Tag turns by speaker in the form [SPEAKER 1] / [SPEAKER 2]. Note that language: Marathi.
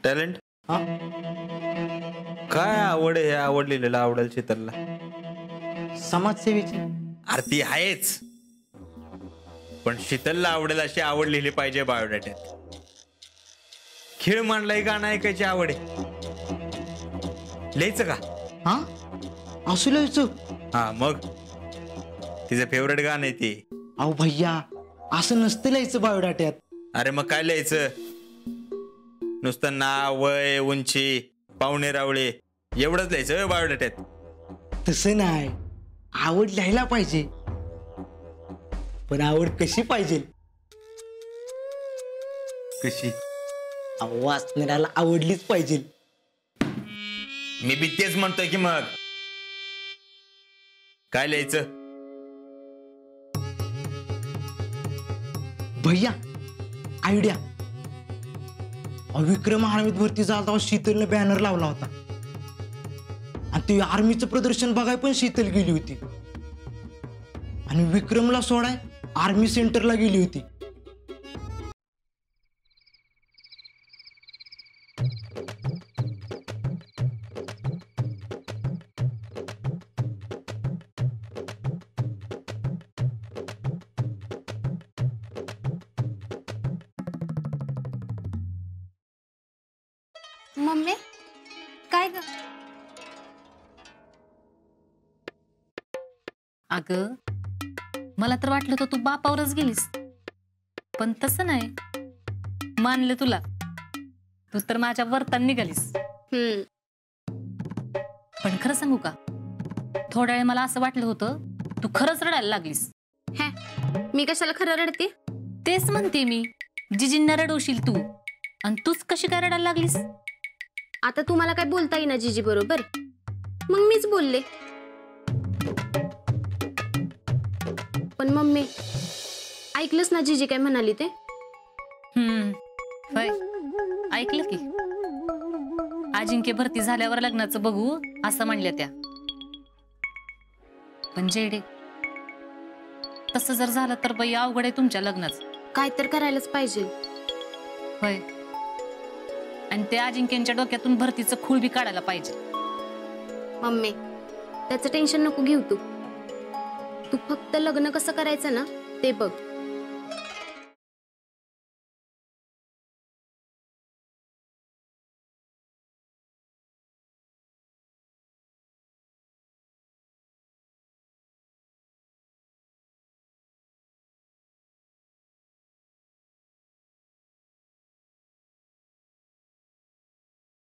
[SPEAKER 1] टॅलेंट
[SPEAKER 2] हा
[SPEAKER 1] काय आवड आहे? आवडलेलं आवडेल शीतलला.
[SPEAKER 2] समाजसेवेची.
[SPEAKER 1] अरे ती आहेच, पण शीतलला आवडेल अशी आवड लिहिली पाहिजे बायोडाट्यात. खेळ मांडलाय, गाणं ऐकायची आवड आहे, लिहायचं का?
[SPEAKER 2] हा असू लिहायचं?
[SPEAKER 1] हा मग तिचं फेवरेट गाणं आहे ते.
[SPEAKER 2] अहो भैया, असं नसतं लिहायचं बायोडाट्यात.
[SPEAKER 1] अरे मग काय लिहायचं? नुसतं नाव, वय, उंची, पाहुणे रावळे एवढंच लिहायचं बायोडाट्यात?
[SPEAKER 2] तसं नाही, आवड लिहायला पाहिजे, पण आवड कशी पाहिजे?
[SPEAKER 1] कशी?
[SPEAKER 2] अहो वाचणाऱ्याला आवडलीच पाहिजे.
[SPEAKER 1] मी बी तेच म्हणतोय की मग काय लिहायचं?
[SPEAKER 2] भैया आयडिया. विक्रम आर्मीत भरती झाला तेव्हा शीतलने बॅनर लावला होता, आणि ते आर्मीचं प्रदर्शन बघाय पण शीतल गेली होती, आणि विक्रमला सोडाय आर्मी सेंटरला गेली होती.
[SPEAKER 3] मम्मी काय ग?
[SPEAKER 4] अगं मला तर वाटलं तर तू बापावरच गेलीस, पण तसं नाही. मानले तुला, तू तर माझ्या वरतान निघालीस. पण खरं सांगू का, थोड्या वेळ मला असं वाटलं होतं तू खरंच रडायला लागलीस.
[SPEAKER 3] मी कशाला खरं रडते?
[SPEAKER 4] तेच म्हणते मी, जिजींना रडवशील तू, आणि तूच कशी काय रडायला लागलीस?
[SPEAKER 3] आता तुम्हाला काय बोलता येईना जीजी बरोबर, मग मीच बोलले. पण मम्मी ऐकलंस ना जीजी काय म्हणाली ते?
[SPEAKER 4] होय ऐकलं की. अजिंक्य भरती झाल्यावर लग्नाचं बघू असं म्हणल्या त्या. पण जेडे, तसं जर झालं तर बाई अवघड आहे तुमच्या लग्नाचं.
[SPEAKER 3] काय तर करायलाच पाहिजे.
[SPEAKER 4] होय, आणि त्या अजिंक्यांच्या डोक्यातून भरतीचं खूळ बी काढायला पाहिजे.
[SPEAKER 3] मम्मी त्याचं टेन्शन नको घेऊ तू. तू फक्त लग्न कसं करायचं ना ते बघ.